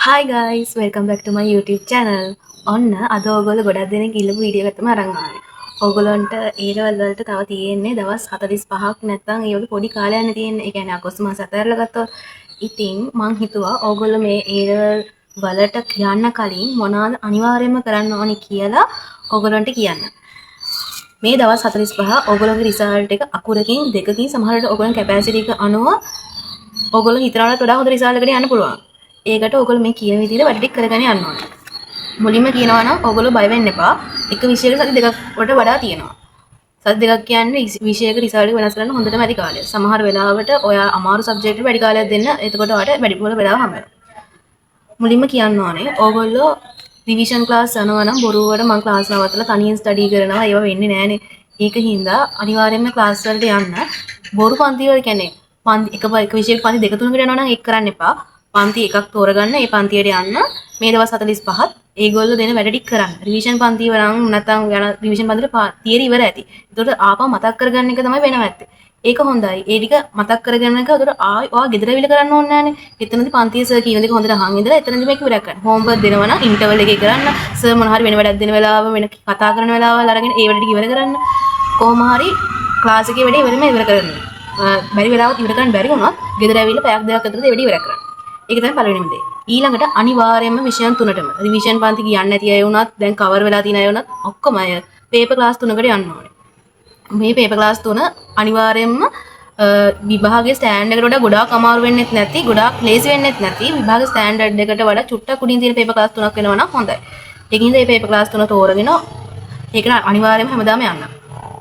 Hi guys, welcome back to my YouTube channel. ඔන්න අද ඔයගොල්ලෝ ගොඩක් දෙනෙක් ඉල්ලපු වීඩියෝ එකක් තමයි අරන් ආවේ. ඔයගොල්ලන්ට ඒ ලෙවල් වලට තව තියෙන්නේ දවස් 45ක් නැත්නම් ඒ වගේ පොඩි කාලයක්නේ තියෙන්නේ. ඒ කියන්නේ අගෝස්තු මාස 4 ගත්තොත්. ඉතින් මං හිතුවා ඔයගොල්ලෝ මේ ඒ ලෙවල් වලට යන්න කලින් මොනවාද අනිවාර්යයෙන්ම කරන්න ඕනි කියලා ඔයගොල්ලන්ට කියන්න. මේ දවස් 45 ඔයගොල්ලෝගේ රිසල්ට් එක අකුරකින් දෙකකින් සමහරවිට ඔයගොල්ලන් කැපැසිටි එක අනුව ඔයගොල්ලෝ හිතනවට වඩා හොඳ රිසල්ට් එකකට යන්න පුළුවන්. ඒකට ඔයගොල්ලෝ මේ කියන විදිහට වැඩ ටික කරගෙන යන්න ඕනේ. මුලින්ම කියනවා නම් ඔයගොල්ලෝ බය වෙන්න එපා. එක විෂයයක සති දෙකක් වලට වඩා තියෙනවා. සති දෙකක් කියන්නේ විෂයයක රිසල්ට් එක වෙනස් කරන්න හොඳටම ඇති කාලය. සමහර වෙලාවට ඔයා අමාරු සබ්ජෙක්ට් එකට වැඩි කාලයක් දෙන්න. එතකොට ඔයාලට වැඩිපුර වෙලාව හම්බ වෙනවා. මුලින්ම කියන්න ඕනේ ඔයගොල්ලෝ රිවිෂන් ක්ලාස් යනවා නම් බොරුවට මම ක්ලාස් නවත්තලා තනියෙන් ස්ටඩි කරනවා. ඒව වෙන්නේ නැහනේ. ඒක හින්දා අනිවාර්යයෙන්ම ක්ලාස් වලට යන්න. බොරු පන්ති වල කියන්නේ එක විෂයක පන්ති දෙක තුනකට යනවා නම් ඒක කරන්න එපා. පන්ති එකක් තෝරගන්න. ඒ පන්තියට යන්න. මේ දවස් 45ත් ඒගොල්ලෝ දෙන වැඩ ටික කරන්න. රිවිෂන් පන්ති වරන් නැත්නම් යන රිවිෂන් පන්තිවල තියරි ඉවර ඇති. ඒකට ආපහු මතක් කරගන්න එක තමයි වෙනව ඇත්තේ. ඒක හොඳයි. ඒ ටික මතක් කරගන්න එක උදේට ඔයා ගෙදර ඇවිල්ලා කරන්න ඕනේ නැහනේ. එතනදී පන්තියේ සර් කියන දේ හොඳට අහන් ඉඳලා එතනදී මේක ඉවරයක් කරන්න. හෝම්වර්ක් දෙනවා නම් ඉන්ටර්වල් එකේ කරන්න. සර් මොන හරි වෙන වැඩක් දෙන වෙලාව වෙන කතා කරන වෙලාවල් අරගෙන ඒ වැඩ ටික ඉවර කරන්න. කොහොම හරි ක්ලාස් එකේ වැඩේ ඉවර කරන්න. බැරි වෙලාවත් ඉවර කරන්න බැරි වුණොත් ගෙදර ඇවිල්ලා පැයක් දෙකක් අතරේ වැඩේ ඉවර කරන්න. ඒක තමයි පළවෙනිම දේ. ඊළඟට අනිවාර්යයෙන්ම විෂයන් තුනටම රිවිෂන් පන්ති කියන්නේ නැති අය වුණත් දැන් කවර් වෙලා තියෙන අය වුණත් ඔක්කොම අය පේපර් ක්ලාස් තුනකට යන්න ඕනේ. මේ පේපර් ක්ලාස් තුන අනිවාර්යයෙන්ම විභාගයේ ස්ටෑන්ඩඩ් එකට වඩා ගොඩාක් අමාරු වෙන්නෙත් නැති, ගොඩාක් ලේසි වෙන්නෙත් නැති විභාග ස්ටෑන්ඩඩ් එකට වඩා චුට්ටක් උඩින් තියෙන පේපර් ක්ලාස් තුනක් වෙනවා නම් හොඳයි. ඒකින්ද මේ පේපර් ක්ලාස් තුන තෝරගෙන ඒක අනිවාර්යයෙන්ම හැමදාම යන්න.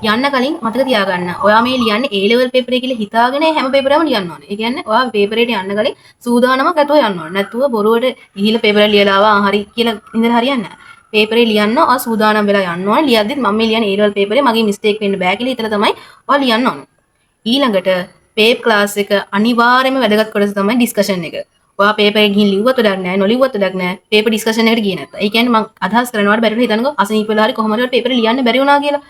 යන්න කලින් මතක තියාගන්න. ඔයා මේ ලියන්නේ A level paper එක කියලා හිතාගෙන හැම පේපරෙම ලියන්න ඕනේ. ඒ කියන්නේ ඔයා පේපර් එකට යන්න කලින් සූදානමක් ඇතුව යන්න ඕනේ. නැත්නම් බොරුවට ගිහිල්ලා පේපර් එක ලියලා ආවා හරි කියලා ඉඳලා හරියන්නේ නැහැ. පේපරේ ලියන්න ඔයා සූදානම් වෙලා යන්න ඕනේ. ලියද්දිත් මම මේ ලියන්නේ A level paper මගේ මිස්ටේක් වෙන්න බෑ කියලා හිතලා තමයි ඔයා ලියන්න ඕනේ. ඊළඟට පේපර් ක්ලාස් එක අනිවාර්යයෙන්ම වැදගත් කොටස තමයි ඩිස්කෂන් එක. ඔයා පේපර් එක ගිහින් ලිව්වත් වැඩක් නැහැ, නොලිව්වත් වැඩක් නැහැ. පේපර් ඩිස්කෂන් එකට ගියේ නැත්නම්. ඒ කියන්නේ මම අදහස් කරනවාට බැරිලා හිතනකො අසනීප වෙලා හරි කොහොම හරි පේපර් ලියන්න බැරි වුණා කියලා.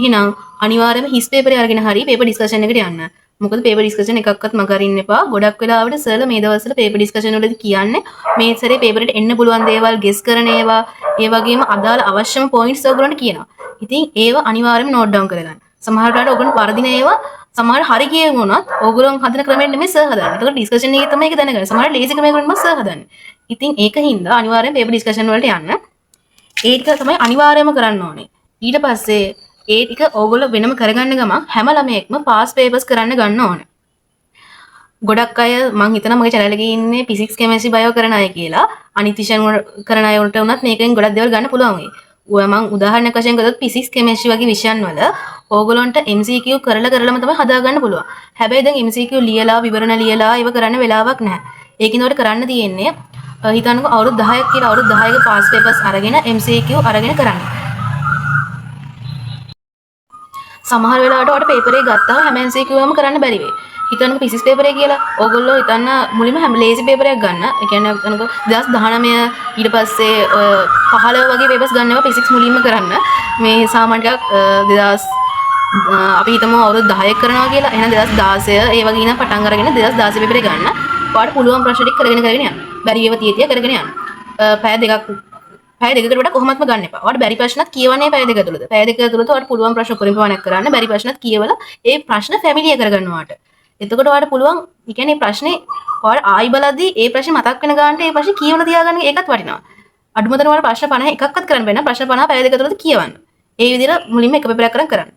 එහෙනම් අනිවාර්යයෙන්ම හිස් පේපරේ අරගෙන හරි පේපර් ඩිස්කෂන් එකට යන්න. මොකද පේපර් ඩිස්කෂන් එකක්වත් මග අරින්න එපා. ගොඩක් වෙලාවට සර්ලා මේ දවස්වල පේපර් ඩිස්කෂන් වලදී කියන්නේ මේ සැරේ පේපර් එකට එන්න පුළුවන් දේවල් ගෙස් කරන ඒවා, ඒ වගේම අදාළ අවශ්‍යම පොයින්ට්ස් ඔයගොල්ලන්ට කියනවා. ඉතින් ඒව අනිවාර්යයෙන්ම නෝට් ඩවුන් කරගන්න. සමහර වෙලාවට ඔයගොල්ලෝ වර්ධින ඒවා සමහර හරි කියවුණොත් ඔයගොල්ලෝ හදන ක්‍රමයෙන් නෙමෙයි සර් හදන්නේ. ඒකට ඩිස්කෂන් එකේ තමයි ඒක දැනගන්නේ. සමහර ලේසි ක්‍රමයකට නෙමෙයි සර් හදන්නේ. ඉතින් ඒකින්ද අනිවාර්යයෙන් පේපර් ඩිස්කෂන් වලට යන්න. ඒක තමයි අනිවාර්යයෙන්ම කරන්න ඕනේ. ඊට පස්සේ ඒ ටික ඕගොල්ලෝ වෙනම කරගන්න ගමන් හැම ළමයෙක්ම පාස් පේපර්ස් කරන්න ගන්න ඕනේ. ගොඩක් අය මං හිතනවා මගේ channel එකේ ඉන්නේ physics chemistry bio කරන අය කියලා. අනිත් විෂයන් කරන අය වලට උනත් මේකෙන් ගොඩක් දේවල් ගන්න පුළුවන් වෙයි. ඔය මං උදාහරණයක් වශයෙන් ගත්තොත් physics chemistry වගේ විෂයන් වල ඕගොල්ලන්ට MCQ කරලම තමයි හදාගන්න පුළුවන්. හැබැයි දැන් MCQ ලියලා විවරණ ලියලා ඒව කරන්න වෙලාවක් නැහැ. ඒකින් උඩ කරන්න තියෙන්නේ හිතන්නකෝ අවුරුදු 10ක් කියලා අවුරුදු 10ක පාස් පේපර්ස් අරගෙන MCQ අරගෙන කරන්න. සමහර වෙලාවට ඔයාලට පේපර් එක ගත්තාම හැම MCQ එකම කරන්න බැරි වෙයි. හිතන්නකෝ ෆිසික්ස් පේපර් එක කියලා. ඕගොල්ලෝ හිතන්න මුලින්ම හැම ලේසි පේපර් එකක් ගන්න. ඒ කියන්නේ හිතන්නකෝ 2019 ඊට පස්සේ 15 වගේ පේපර්ස් ගන්නවා ෆිසික්ස් මුලින්ම කරන්න. මේ සාමාන්‍ය ටිකක් 2000 අපි හිතමු අවුරුදු 10ක් කරනවා කියලා. එහෙනම් 2016 ඒ වගේ ඉඳන් පටන් අරගෙන 2016 පේපර් එක ගන්න. ඔයාලට පුළුවන් ප්‍රශ්න ටික කරගෙන යන්න. බැරි ඒවා තියතිය කරගෙන යන්න. පැය දෙකකට වඩා කොහොමත්ම ගන්න එපා. ඔයාලට බැරි ප්‍රශ්නත් කියවන්නේ පැය දෙක තුලද. පැය දෙක තුලද ඔයාලට පුළුවන් ප්‍රශ්න පරිපාලනයක් කරන්න. බැරි ප්‍රශ්නත් කියවලා ඒ ප්‍රශ්න ෆැමිලියර් කරගන්න ඔයාලට. එතකොට ඔයාලට පුළුවන්, ඒ කියන්නේ ප්‍රශ්නේ ඔයාලට ආයි බලද්දී ඒ ප්‍රශ්නේ මතක් වෙන ගානට ඒ ප්‍රශ්නේ කියවලා තියාගන්න ඒකත් වටිනවා. අඩුම තරම ඔයාලට ප්‍රශ්න 50 එකක්වත් කරන්න බැහැ. ප්‍රශ්න 50 පැය දෙක තුලද කියවන්න. ඒ විදිහට මුලින්ම එක පෙපරයක් කරන්.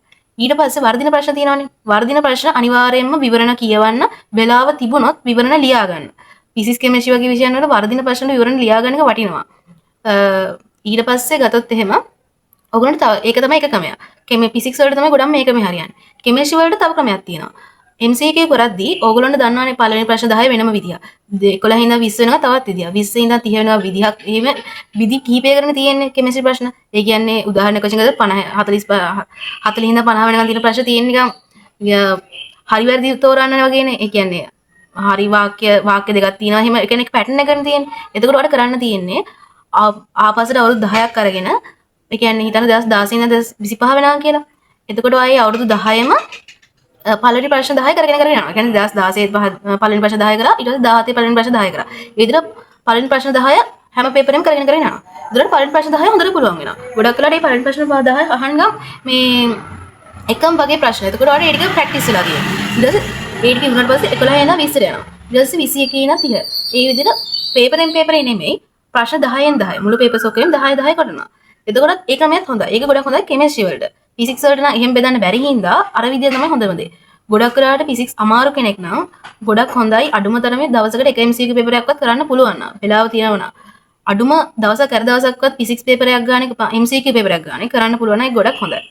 ඊට පස්සේ වර්ධින ප්‍රශ්න තියෙනවානේ. වර්ධින ප්‍රශ්න අනිවාර්යයෙන්ම විවරණ කියවන්න. වෙලාව තිබුණොත් විවරණ ලියා ගන්න. ෆිසික්ස් කෙමිස්ට්‍රි වගේ විෂයන් වල වර්ධින ප්‍රශ්න විවරණ ලියා ගන්න එක වටිනවා. ඊට පස්සේ ගතොත් එහෙම ඔයගොල්ලන්ට තව ඒක තමයි එක ක්‍රමයක්. ෆිසික්ස් වලට තමයි ගොඩක් මේ ක්‍රමය හරියන්නේ. කෙමිස්ට්‍රි වලට තව ක්‍රමයක් තියෙනවා. MCQ කරද්දී ඕගොල්ලන්ට දන්නවනේ පළවෙනි ප්‍රශ්න 10 වෙනම විදියක්. 11 ඉඳන් 20 වෙනවා තවත් විදියක්. 20 ඉඳන් 30 වෙනවා විදියක්. එහෙම විදි කිහිපයකටනේ තියෙන්නේ කෙමිස්ට්‍රි ප්‍රශ්න. ඒ කියන්නේ උදාහරණයක් වශයෙන් ගත්තොත් 50 40 ඉඳන් 50 වෙනකන් තියෙන ප්‍රශ්න තියෙන නිකන් හරි වැරදි තෝරන්න වගේනේ. ඒ කියන්නේ හරි වාක්‍ය දෙකක් තියෙනවා. එහෙම ඒ කියන්නේ පැටර්න් එකක් තියෙන්නේ. එතකොට ඔයාලට කරන්න තියෙන්නේ ආපස්සට අවුරුදු 10ක් අරගෙන ඒ කියන්නේ හිතන්න 2016 ඉඳන් 2025 වෙනවා කියලා. එතකොට ආයේ අවුරුදු 10ම පළවෙනි ප්‍රශ්න 10 කරගෙන යනවා. ඒ කියන්නේ 2016 පළවෙනි ප්‍රශ්න 10 කරා ඊට පස්සේ 17 පළවෙනි ප්‍රශ්න 10 කරා. ඒ විදිහට පළවෙනි ප්‍රශ්න 10 හැම පේපරෙම කරගෙන කරගෙන යනවා. ඒතකොට පළවෙනි ප්‍රශ්න 10 හොඳට පුළුවන් වෙනවා. ගොඩක් වෙලාවට මේ පළවෙනි ප්‍රශ්න 10 අහන්න මේ එකම වගේ ප්‍රශ්න. එතකොට ඔයාලට ඒ ටික ප්‍රැක්ටිස් වෙලා තියෙනවා. ඊට පස්සේ ඒ ටික ඉවරනට පස්සේ 11 යනවා 20ට යනවා. ඊට පස්සේ 21 ඉඳන් 30. ඒ විදිහට පේපරෙන් පේපරේ නෙමෙයි ප්‍රශ්න 10න් 10 මුළු පේපර්ස් ඔක්කොම 10 10 කරනවා. එතකොට ඒ ක්‍රමයක් හොඳයි. ඒක ගොඩක් හොඳයි කෙමිස්ට්‍රි වලට. ෆිසික්ස් වලට නම් එහෙම බෙදන්න බැරි හින්දා අර විදිය තමයි හොඳම දේ. ගොඩක් වෙලාවට ෆිසික්ස් අමාරු කෙනෙක් නම් ගොඩක් හොඳයි අඩුම තරමේ දවසකට එක MCQ පේපරයක්වත් කරන්න පුළුවන් නම් වෙලාව තියෙනවා නම් අඩුම දවසක් කර දවසක්වත් ෆිසික්ස් පේපරයක් ගන්න MCQ පේපරයක් ගන්න කරන්න පුළුවන් නම් ඒක ගොඩක් හොඳයි.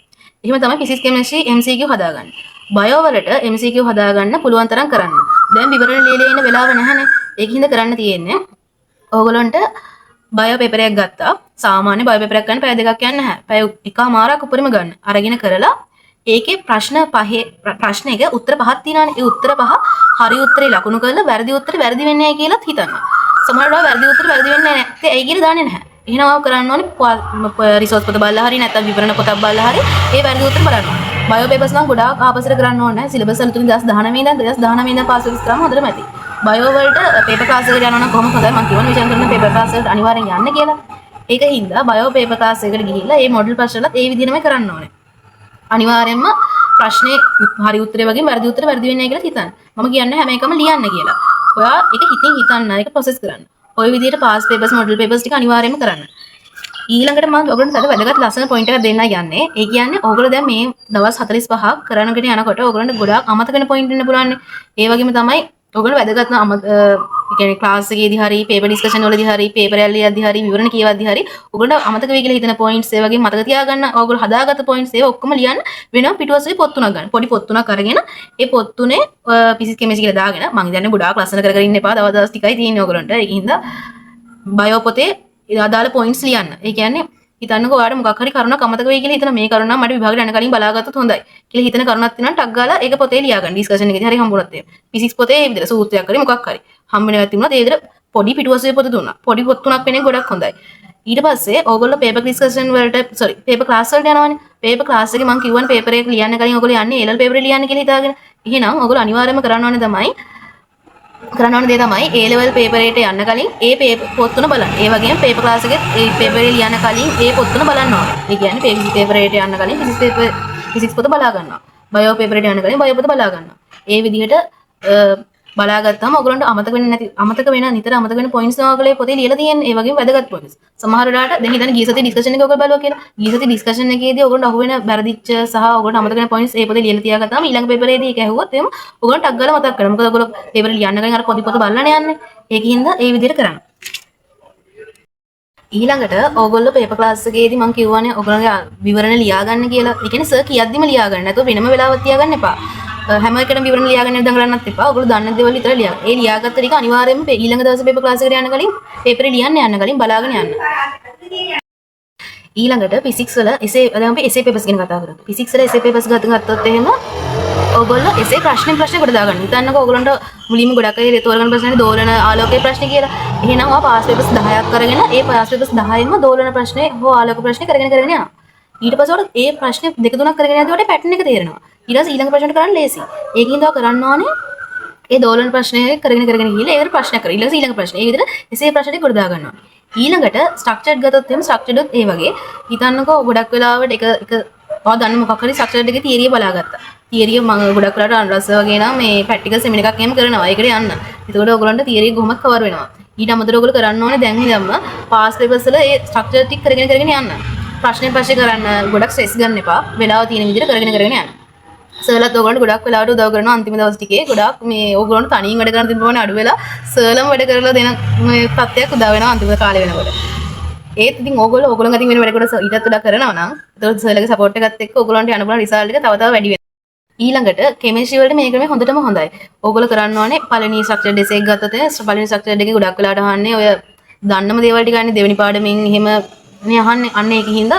එහෙම තමයි ෆිසික්ස් කෙමිස්ට්‍රි MCQ හදාගන්නේ. බයෝ වලට MCQ හදාගන්න පුළුවන් තරම් කරන්න. දැන් විවරණ ලියලා ඉන්න වෙලාව නැහැනේ. ඒකින්ද කරන්න තියෙන්නේ ඕගොල්ලන්ට බයෝ පේපරයක් ගත්තා. සාමාන්‍ය බයෝ පේපරයක් ගන්න පැය දෙකක් යන්නේ නැහැ. පැය එකමාරක් උඩරිම ගන්න. අරගෙන කරලා ඒකේ ප්‍රශ්න ප්‍රශ්නයක උත්තර පහක් තියෙනවානේ. ඒ උත්තර පහ හරි උත්තරේ ලකුණු කරලා වැරදි උත්තරේ වැරදි වෙන්නේ නැහැ කියලාත් හිතන්න. සමහරවිට වැරදි උත්තර වැරදි වෙන්නේ නැහැ. ඒයි කියලා දාන්නේ නැහැ. එහෙනම් ආව කරන්න ඕනේ රිසෝස් පොත බලලා හරි නැත්නම් විවරණ පොතක් බලලා හරි ඒ වැරදි උත්තර බලන්න. බයෝ පේපර්ස් නම් ගොඩාක් ආපස්සට කරන්න ඕනේ නැහැ. සිලබස් වල තුන 2019 ඉඳන් 2019 ඉඳන් පාස් වෙලා ඉස්සරහම හොඳටම ඇති. බයෝ වලට පේපර් ක්ලාස් එකට යනවා නම් කොහොමද හොඳයි මම කියවන විෂය කරන පේපර් ක්ලාස් වලට අනිවාර්යෙන් යන්න කියලා. ඒක හින්දා බයෝ පේපර් ක්ලාස් එකට ගිහිල්ලා මේ මොඩල් ප්‍රශ්නලත් ඒ විදිහටම කරන්න ඕනේ. අනිවාර්යෙන්ම ප්‍රශ්නේ හරි උත්තරේ වගේ වැරදි උත්තරේ වැරදි වෙන්නේ නැහැ කියලා හිතන්න. මම කියන්නේ හැම එකම ලියන්න කියලා. ඔයා ඒක හිතින් හිතන්න ඒක ප්‍රොසෙස් කරන්න. ওই විදිහට පාස් පේපර්ස් මොඩල් පේපර්ස් ටික අනිවාර්යෙන්ම කරන්න. ඊළඟට මම ඔයගොල්ලන්ට තව වැදගත් ලස්සන පොයින්ට් එකක් දෙන්න යන්නේ. ඒ කියන්නේ ඕගොල්ලෝ දැන් මේ දවස් 45ක් කරනගෙන යනකොට ඕගොල්ලන්ට ගොඩාක් අමතක වෙන පොයින්ට් වෙන්න පුළුවන්. ඒ වගේම තමයි ඔයගොල්ලෝ වැදගත්ම ඒ කියන්නේ ක්ලාස් එකේදී හරි පේපර් ඩිස්කෂන් වලදී හරි පේපර් ඇල්ලියද්දී හරි විවරණ කියවද්දී හරි ඔයගොල්ලෝ අමතක වෙයි කියලා හිතන පොයින්ට්ස් ඒ වගේ මතක තියාගන්න ඔයගොල්ලෝ හදාගත්ත පොයින්ට්ස් ඒවා ඔක්කොම ලියන්න වෙනම පිටුවසේ පොත් තුනක් ගන්න. පොඩි පොත් තුනක් අරගෙන ඒ පොත් තුනේ ෆිසික්ස් කෙමිස්ට්‍රි කියලා දාගෙන මම කියන්නේ ගොඩාක් ලස්සන කර කර ඉන්න එපා. දවස් ටිකයි තියෙන්නේ ඔයගොල්ලන්ට. ඒකින්ද බයෝ පොතේ අදාළ පොයින්ට්ස් ලියන්න. ඒ කියන්නේ හිතන්නකෝ ඔයාලට මොකක් හරි කරුණක් අමතක වෙයි කියලා හිතන මේ කරුණ නම් මට විභාගයට යන කලින් බලාගත්තොත් හොඳයි කියලා හිතන කරුණක් තියෙනවා ටක් ගාලා ඒක පොතේ ලියා ගන්න ඩිස්කෂන් එකේදී හරි හම්බුනත් එහෙම ෆිසික්ස් පොතේ මේ විදිහට සූත්‍රයක් හරි මොකක් හරි හම්බෙනවා තිබුණාත් ඒ විදිහට පොඩි පිටුවසේ පොත දුන්නා පොඩි පොත් තුනක් වෙන එක ගොඩක් හොඳයි ඊට පස්සේ ඕගොල්ලෝ පේපර් ඩිස්කෂන් වලට පේපර් ක්ලාස් වලට යනවානේ පේපර් ක්ලාස් එකේ මම කිව්වනේ පේපර් එක ලියන්න කලින් ඕගොල්ලෝ යන්නේ A level පේපර් ලියන්න කියලා හිතාගෙන එහෙනම් ඕගොල්ලෝ අනිවාර්යයෙන්ම කරන්න ඕනේ තමයි කරන්න ඕන දේ තමයි A level paper එකට යන්න කලින් ඒ පොත් තුන බලන්න. ඒ වගේම paper class එකේ ඒ paper එක ලියන්න කලින් ඒ පොත් තුන බලන්න ඕනේ. ඒ කියන්නේ paper එකට යන්න කලින් physics පොත බලා ගන්නවා. bio paper එකට යන්න කලින් bio පොත බලා ගන්නවා. ඒ විදිහට බලාගත්තාම ඔයගොල්ලන්ට අමතක වෙන නිතර අමතක වෙන points ඔයගොල්ලෝ පොතේ ලියලා තියෙන්නේ. ඒ වගේම වැදගත් points. සමහර වෙලාවට දැන් හිතන්න ගිය සතියේ discussion එක ඔයගොල්ලෝ බලුවා කියලා. ගිය සතියේ discussion එකේදී ඔයගොල්ලන්ට අහුවෙන වැරදිච්ච සහ ඔයගොල්ලන්ට අමතක වෙන points ඒ පොතේ ලියලා තියාගත්තාම ඊළඟ paper එකේදී ඒක ඇහුවොත් එහෙම ඔයගොල්ලන්ට ටක් ගාලා මතක් කරගන්න. මොකද ඔයගොල්ලෝ paper එක ලියන්න කලින් අර පොත බලලානේ යන්නේ. ඒකින්ද ඒ විදිහට කරන්න. ඊළඟට ඕගොල්ලෝ පේපර් ක්ලාස් එකේදී මම කියවනේ ඔයගොල්ලෝගේ විවරණ ලියා ගන්න කියලා. ඒ කියන්නේ සර් කියද්දිම ලියා ගන්න. නැතුව වෙනම වෙලාවක් තියාගන්න එපා. හැම එකටම විවරණ ලියාගෙන ඉඳන් කරන්නත් එපා. ඔයගොල්ලෝ දන්න දේවල් විතර ලියන්න. ඒ ලියාගත්ත ටික අනිවාර්යයෙන්ම ඊළඟ දවසේ පේපර් ක්ලාස් එකට යන කලින් පේපරේ යන්න කලින් බලාගෙන යන්න. ඊළඟට ෆිසික්ස් වල දැන් අපි එසේ පේපර්ස් ගැන කතා කරමු. ෆිසික්ස් වල එසේ පේපර්ස් ගත්තොත් එහෙම ඔයගොල්ලෝ එසේ ප්‍රශ්න කොට දාගන්න. හිතන්නකෝ ඔයගොල්ලන්ට මුලින්ම ගොඩක් අය තෝරගන්න ප්‍රශ්නේ දෝලන ආලෝකයේ ප්‍රශ්නේ කියලා. එහෙනම් ඔයා පාස් පේපර්ස් 10ක් කරගෙන ඒ පාස් පේපර්ස් 10ෙම දෝලන ප්‍රශ්නේ හෝ ආලෝක ප්‍රශ්නේ කරගෙන යනවා. ඊට පස්සේ ඔයාලට ඒ ප්‍රශ්නේ දෙක තුනක් කරගෙන යනකොට පැටර්න් එක තේරෙනවා. ඊට පස්සේ ඊළඟ ප්‍රශ්නට කරන්න ලේසි. ඒකින්ද ඔයා කරන්න ඕනේ ඒ දෝලන ප්‍රශ්නේ කරගෙන ගිහලා ඒකට ප්‍රශ්න කරලා ඊළඟ ප්‍රශ්නේ. ඒ විදිහට එසේ ප්‍රශ්න ටික කොට දාගන්නවා. ඊළඟට ස්ට්‍රක්චර්ඩ් ගත්තොත් එහෙම ස්ට්‍රක්චර්ඩ් උත් ඒ වගේ හිතන්නකෝ ගොඩක් වෙලාවට එක ඔයා දන්න මොකක් හරි ස්ට්‍රක්චර්ඩ් එකේ තියරිය බලාගත්තා. තියරිය මම ගොඩක් වෙලාවට අනුරස වගේ නම් මේ ප්‍රැක්ටිකල් සෙමින එකක් එහෙම කරනවා. ඒකට යන්න. එතකොට ඔයගොල්ලන්ට තියරිය කොහොමද කවර් වෙනවා. ඊට අමතරව ඔයගොල්ලෝ කරන්න ඕනේ දැන් ඉඳන්ම පාස් පේපර්ස් වල ඒ ස්ට්‍රක්චර් ටික කරගෙන යන්න. ප්‍රශ්නේ පස්සේ කරන්න ගොඩක් ස්ට්‍රෙස් ගන්න එපා. වෙලාව තියෙන විදිහට කරගෙන යන්න. සර්ලත් ඔයගොල්ලන්ට ගොඩක් වෙලාවට උදව් කරනවා අන්තිම දවස් ටිකේ. ගොඩක් මේ ඔයගොල්ලන්ට තනියෙන් වැඩ කරන තිබුණානේ අඩු වෙලා සර්ලම වැඩ කරලා දෙන මේ තත්ත්වයක් උදා වෙනවා අන්තිම කාලේ වෙනකොට. ඒත් ඉතින් ඕගොල්ලෝ අතින් වෙන වැඩ කොට ඊටත් වඩා කරනවා නම් ඒතකොට සර්ලගේ සපෝට් එකත් එක්ක ඔයගොල්ලන්ට යන පුළුවන් රිසල්ට් එක තව තව වැඩි වෙනවා. ඊළඟට කෙමිස්ට්‍රි වලට මේ ක්‍රමය හොඳටම හොඳයි. ඕගොල්ලෝ කරන්න ඕනේ පළවෙනි ස්ට්‍රක්චර්ඩ් එසේ එක ගත්තොත් පළවෙනි ස්ට්‍රක්චර්ඩ් එකේ ගොඩක් වෙලාවට අහන්නේ ඔය දන්නම දේවල් ටික ගන්න දෙවෙනි පාඩමින් එහෙම නේ අහන්නේ. අන්න ඒකින්ද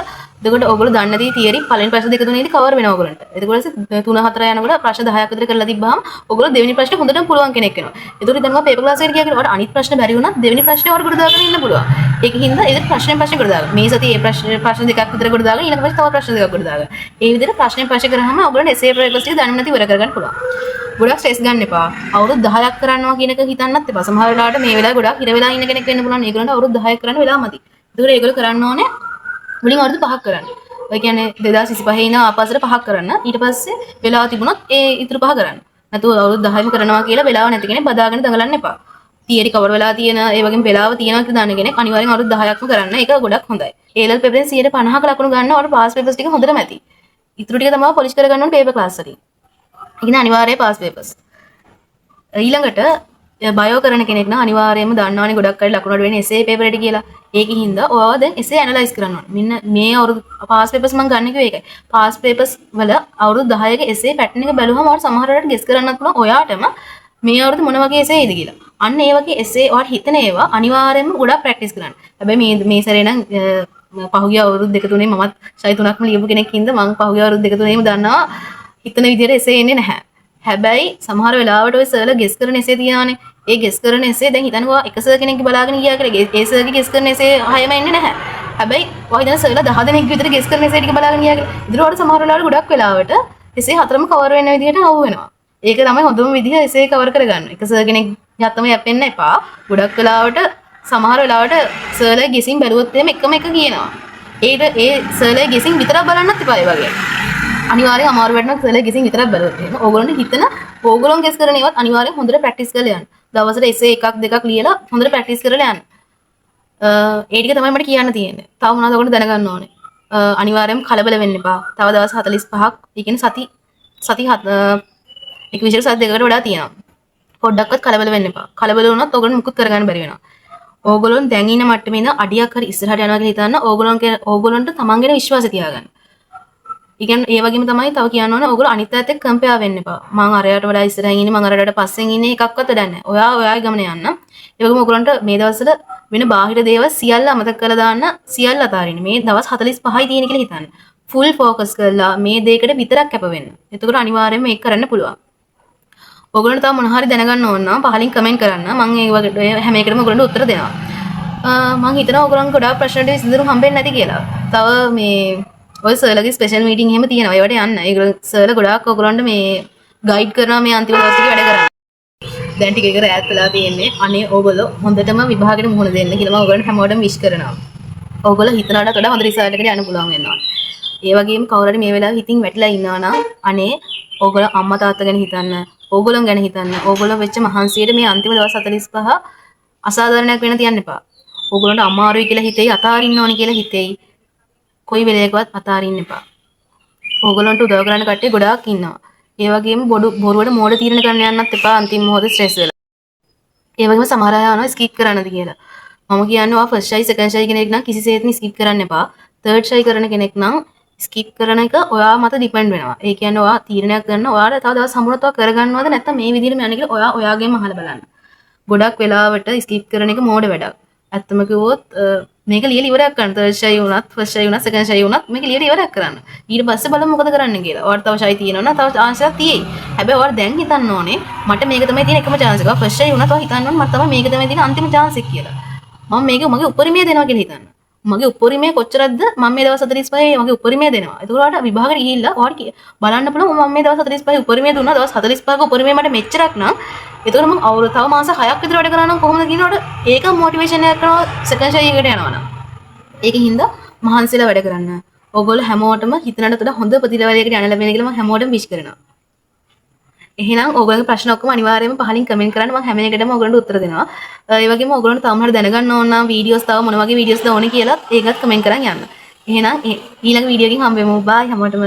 එතකොට ඔයගොල්ලෝ දන්නේ නැති තියරි පළවෙනි ප්‍රශ්න දෙක තුනේදී කවර් වෙනවා ඔයගොල්ලන්ට. එතකොට 3 4 යනකොට ප්‍රශ්න 10ක් විතර කරලා තිබ්බහම ඔයගොල්ලෝ දෙවෙනි ප්‍රශ්නේ හොඳටම පුළුවන් කෙනෙක් වෙනවා. එතකොට දැන් මම පේපර් ක්ලාස් එකට ගියා කියලා ඔයාලට අනිත් ප්‍රශ්න බැරි වුණත් දෙවෙනි ප්‍රශ්නේ ඔයාලට ගොඩ දාගෙන ඉන්න පුළුවන්. ඒකින් හින්දා ඒක ප්‍රශ්නෙන් ප්‍රශ්න ගොඩ දාගන්න. මේ සතියේ ප්‍රශ්න දෙකක් විතර ගොඩ දාගෙන ඊළඟ ප්‍රශ්නේ තව ප්‍රශ්න දෙකක් ගොඩ දාගන්න. ඒ විදිහට ප්‍රශ්නෙන් ප්‍රශ්න කරාම ඔයගොල්ලන්ට essay papers ටික දැනුම නැති ඉවර කරගන්න පුළුවන්. ගොඩක් ස්ට්‍රෙස් ගන්න එපා. අවුරුදු 10ක් කරනවා කියන එක හිතන්නත් එපා. සමහර වෙලාවට මේ වෙලාවේ ගොඩක් ඉර වෙලා ඉන්න කෙනෙක් වෙන්න පුළුවන්. ඒගොල්ලන්ට අවුරුදු 10ක් කරන්න වෙලා මදි. ඒකෝර ඒගොල්ලෝ කරන්න ඕනේ මුලින් අවුරුදු 5ක් කරන්න. ඒ කියන්නේ 2025 ඉඳන් ආපස්සට 5ක් කරන්න. ඊට පස්සේ වෙලාව තිබුණොත් ඒ ඉතුරු 5 කරන්න. නැතුව අවුරුදු 10ම කරනවා කියලා වෙලාව නැති කෙනෙක් බදාගෙන දඟලන්න එපා. තියරි කවර් වෙලා තියෙන ඒ වගේම වෙලාව තියෙනවා කියලා දන්න කෙනෙක් අනිවාර්යෙන් අවුරුදු 10ක්ම කරන්න. ඒක ගොඩක් හොඳයි. A level පේපරෙන් 50ක ලකුණු ගන්න ඔයාලට පාස් පේපර්ස් ටික හොඳටම ඇති. ඉතුරු ටික තමයි පොලිෂ් කරගන්න ඕනේ පේපර් ක්ලාස් වලින්. ඒ කියන්නේ අනිවාර්යයෙන් පාස් පේපර්ස්. ඊළඟට බයෝ කරන කෙනෙක් නම් අනිවාර්යයෙන්ම දන්නවනේ ගොඩක් අය ලකුණු වල වෙන essay paper එකට කියලා. ඒකින් හින්දා ඔයාලා දැන් essay analyze කරන්න ඕනේ. මෙන්න මේ අවුරුදු pass papers මම ගන්න කිව්වේ ඒකයි. pass papers වල අවුරුදු 10ක essay pattern එක බැලුවම ඔයාලා සමහර වෙලාවට guess කරන්නත් පුළුවන් ඔයාටම මේ අවුරුදු මොන වගේ essay එයිද කියලා. අන්න ඒ වගේ essay ඔයාලා හිතන ඒවා අනිවාර්යයෙන්ම ගොඩක් practice කරන්න. හැබැයි මේ සැරේ නම් පහුගිය අවුරුදු දෙක තුනේ මමත් ෂයි තුනක්ම ලියපු කෙනෙක් හින්දා මම පහුගිය අවුරුදු දෙක තුනේම දන්නවා හිතන විදිහට essay එන්නේ නැහැ. හැබැයි සමහර වෙලාවට ඔය සර්ලා ගෙස් කරන එසේ තියානේ. ඒ ගෙස් කරන එසේ දැන් හිතනවා එක සර් කෙනෙක්ගේ බලාගෙන ගියා කියලා. ඒ සර්ගේ ගෙස් කරන එසේ හයම එන්නේ නැහැ. හැබැයි ඔය හිතන සර්ලා 10 දෙනෙක් විතර ගෙස් කරන එසේ ටික බලාගෙන ගියා කියලා. ඉදිරියට සමහර වෙලාවට ගොඩක් වෙලාවට එසේ හතරම කවර් වෙන විදිහට අවු වෙනවා. ඒක තමයි හොඳම විදිහ එසේ කවර් කරගන්න. එක සර් කෙනෙක් යත්තම යැපෙන්න එපා. ගොඩක් වෙලාවට සමහර වෙලාවට සර්ලා ගෙසින් බැලුවොත් එහෙම එකම එක කියනවා. ඒ සර්ලා ගෙසින් විතරක් බලන්නත් එපා ඒ වගේ. අනිවාර්යෙන් අමාරු වැඩක් සර්ලා ගෙසින් විතරක් බලුවොත් එහෙම ඕගොල්ලන්ට හිතන ඕගොල්ලෝ ගෙස් කරන ඒවාත් අනිවාර්යෙන් හොඳට ප්‍රැක්ටිස් කරලා යන්න. දවසට එසේ එකක් දෙකක් ලියලා හොඳට ප්‍රැක්ටිස් කරලා යන්න. ඒ ටික තමයි මට කියන්න තියෙන්නේ. තව මොනවද ඔයගොල්ලෝ දැනගන්න ඕනේ? අනිවාර්යෙන්ම කලබල වෙන්න එපා. තව දවස් 45ක්, ඒ කියන්නේ සති එක විශේෂ සති දෙකකට වඩා තියෙනවා. පොඩ්ඩක්වත් කලබල වෙන්න එපා. කලබල වුණොත් ඔයගොල්ලෝ මුකුත් කරගන්න බැරි වෙනවා. ඕගොල්ලෝ දැන් ඉන්න මට්ටමේ ඉඳන් අඩියක් හරි ඉස්සරහට යනවා කියලා හිතන්න ඕගොල්ලන්ට තමන් ගැන විශ්වාසය තියාගන්න. ඒ වගේම තමයි තව කියන්න ඕනේ ඔයගොල්ලෝ අනිත් අයත් එක්ක කම්පෙයාර් වෙන්න එපා. මං අරයට වඩා ඉස්සරහින් ඉන්නේ මං අරයට පස්සෙන් ඉන්නේ එකක්වත් වැඩක් නැහැ. ඔයාගේ ගමන යන්න. ඒ වගේම ඔයගොල්ලන්ට මේ දවස්වල වෙන බාහිර දේවල් සියල්ල අමතක කරලා දාන්න සියල්ල අතාරින්න. මේ දවස් 45යි තියෙන කියලා හිතන්න. ෆුල් ફોකස් කරලා මේ දෙයකට විතරක් කැප වෙන්න. එතකොට අනිවාර්යයෙන්ම මේක කරන්න පුළුවන්. ඔයගොල්ලන්ට තව මොන හරි දැනගන්න ඕන නම් පහලින් කමෙන්ට් කරන්න. මම ඒ වගේ හැම එකටම ඔයගොල්ලන්ට උත්තර දෙනවා. මම හිතනවා ඔයගොල්ලන්ට ගොඩාක් ප්‍රශ්න ටික විසඳුම් හම්බෙන්නේ නැති කියලා. තව මේ ඔය සර්ලගේ ස්පෙෂල් මීටින් එහෙම තියෙනවා. ඒවට යන්න. ඒගොල්ලෝ සර්ලා ගොඩාක් ඔයගොල්ලන්ට මේ ගයිඩ් කරනවා මේ අන්තිම දවස් ටික වැඩ කරන්න. දැන් ටික එක රැත් වෙලා තියෙන්නේ. අනේ ඕගොල්ලෝ හොඳටම විභාගෙට මුහුණ දෙන්න කියලා මම ඔයගොල්ලන්ට හැමෝටම විශ් කරනවා. ඕගොල්ලෝ හිතනකට වඩා හොඳ රිසල්ට් එකකට යන්න පුළුවන් වෙනවා. ඒ වගේම කවුරු හරි මේ වෙලාවේ හිතින් වැටිලා ඉන්නවා නම් අනේ ඕගොල්ලෝ අම්මා තාත්තා ගැන හිතන්න. ඕගොල්ලෝ ගැන හිතන්න. ඕගොල්ලෝ වෙච්ච මහන්සියට මේ අන්තිම දවස් 45 අසාධාරණයක් වෙන්න තියන්න එපා. ඕගොල්ලන්ට අමාරුයි කියලා හිතෙයි, අතාරින්න ඕනි කියලා හිතෙයි. කොයි වෙලයකවත් අතාරින්න එපා. ඕගොල්ලන්ට උදව් කරන්න කට්ටිය ගොඩාක් ඉන්නවා. ඒ වගේම බොරුවට මෝඩ තීරණ ගන්න යන්නත් එපා අන්තිම මොහොතේ ස්ට්‍රෙස් වෙලා. ඒ වගේම සමහර අය අහනවා ස්කිප් කරන්නද කියලා. මම කියන්නේ ඔයා ෆස්ට් ෂයි සෙකන්ඩ් ෂයි කෙනෙක් නම් කිසිසේත්ම ස්කිප් කරන්න එපා. තර්ඩ් ෂයි කරන කෙනෙක් නම් ස්කිප් කරන එක ඔයා මත ඩිපෙන්ඩ් වෙනවා. ඒ කියන්නේ ඔයා තීරණයක් ගන්න ඔයාලා තව දවස් හමුනත් ඔයා කරගන්නවද නැත්නම් මේ විදිහටම යන්නේ කියලා ඔයා ඔයාගෙන්ම අහලා බලන්න. ගොඩක් වෙලාවට ස්කිප් කරන එක මෝඩ වැඩක්. ඇත්තම කිව්වොත් මේක ලියලා ඉවරයක් කරන්න. තර්ඩ් ෂයි වුණත්, ෆස්ට් ෂයි වුණත්, සෙකන්ඩ් ෂයි වුණත් මේක ලියලා ඉවරයක් කරන්න. ඊට පස්සේ බලමු මොකද කරන්න කියලා. ඔයාලට තව ෂයි තියෙනවා නම් තව chance එකක් තියෙයි. හැබැයි ඔයාලා දැන් හිතන්න ඕනේ මට මේක තමයි තියෙන එකම chance එක. ෆස්ට් ෂයි වුණත් ඔයා හිතන්න ඕනේ මට තමයි මේක තමයි තියෙන අන්තිම chance එක කියලා. මම මේක මගේ උපරිමය දෙනවා කියලා හිතන්න. මගේ උපරිමය කොච්චරද මම මේ දවස් 45 මගේ උපරිමය දෙනවා. ඒක උඩට විභාගෙට ගිහිල්ලා ඔයාලට බලන්න පුළුවන් මම මේ දවස් 45 උපරිමය දුන්නා. දවස් 45ක උපරිමය මට මෙච්චරක් නම් ඒතකොට මම අවුරුදු තව මාස 6ක් විතර වැඩ කරා නම් කොහොමද කියනකොට ඒක මොටිවේෂන් එකක් කරනවා සෙකන්ඩ් ෂයි එකට යනවා නම්. ඒකින් මහන්සිලා වැඩ කරන්න. ඔයගොල්ලෝ හැමෝටම හිතනට වඩා හොඳ ප්‍රතිඵලයකට යන්න ලැබෙන කියලා මම හැමෝටම විශ් කරනවා. එහෙනම් ඔයගොල්ලන්ගේ ප්‍රශ්න ඔක්කොම අනිවාර්යයෙන්ම පහලින් කමෙන්ට් කරන්න. මම හැම එකටම ඔයගොල්ලන්ට උත්තර දෙනවා. ඒ වගේම ඔයගොල්ලන්ට තාම හරි දැනගන්න ඕන නම් වීඩියෝස් තව මොන වගේ වීඩියෝස්ද ඕනේ කියලා ඒකත් කමෙන්ට් කරන් යන්න. එහෙනම් ඊළඟ වීඩියෝ එකකින් හම්බෙමු. බයි හැමෝටම.